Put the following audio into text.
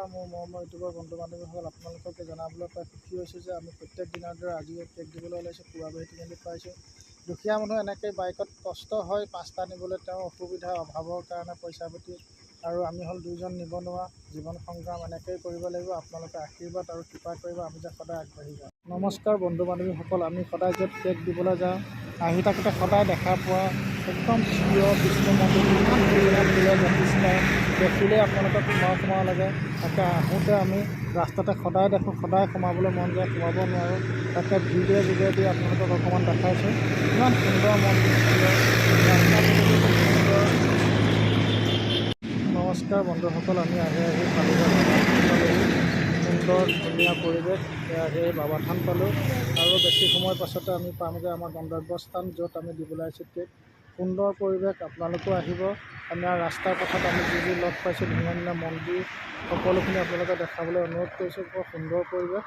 নমস্কাৰ, মোৰ মৰমৰ ইউটিউবৰ বন্ধু বান্ধৱীসকল, আপোনালোকক জনাবলৈ পাই সুখী হৈছোঁ যে আমি প্ৰত্যেক দিনৰ দৰে আজিও কেক দিবলৈ ওলাইছোঁ। পুৱাবাৰী তিনিআলিত পাইছোঁ। দুখীয়া মানুহ এনেকৈ বাইকত কষ্ট হয়, 5টা নিবলৈ তেওঁৰ অসুবিধা অভাৱৰ কাৰণে পইচা পাতি, আৰু আমি হ'ল 2জন নিবনুৱা। জীৱন সংগ্ৰাম এনেকৈয়ে কৰিব লাগিব। আপোনালোকে আশীৰ্বাদ আৰু কৃপা কৰিব, আমি যে সদায় আগবাঢ়ি যাওঁ। নমস্কাৰ বন্ধু বান্ধৱীসকল, আমি সদায় য'ত কেক দিবলৈ যাওঁ, আহি থাকোঁতে সদায় দেখা পোৱা একদম প্ৰিয় বিষ্ণু মন্দিৰ, ইমান প্ৰিয় বশিষ্ঠা দেখিলেই আপোনালোকক সোমাও লাগে। তাকে আহোঁতে আমি ৰাস্তাতে সদায় দেখোঁ, সদায় সোমাবলৈ মন যায়, সোমাব নোৱাৰোঁ। তাকে ভিডিঅ' যোগেদি আপোনালোকক অকণমান দেখাইছোঁ, ইমান সুন্দৰ মন্দিৰ, সুন্দৰ। নমস্কাৰ বন্ধুসকল, আমি আহি পালোঁ সুন্দৰ ধুনীয়া পৰিৱেশ। আহি বাবা থান পালোঁ, আৰু বেছি সময়ৰ পাছতে আমি পামগৈ আমাৰ গন্তব্যস্থান, য'ত আমি দিবলৈ আহিছোঁ কেক। সুন্দৰ পৰিৱেশ, আপোনালোকেও আহিব। আমাৰ ৰাস্তাৰ পথত আমি যি লগ পাইছোঁ, ধুনীয়া ধুনীয়া মন্দিৰ, সকলোখিনি আপোনালোকে দেখাবলৈ অনুৰোধ কৰিছোঁ। বৰ সুন্দৰ পৰিৱেশ।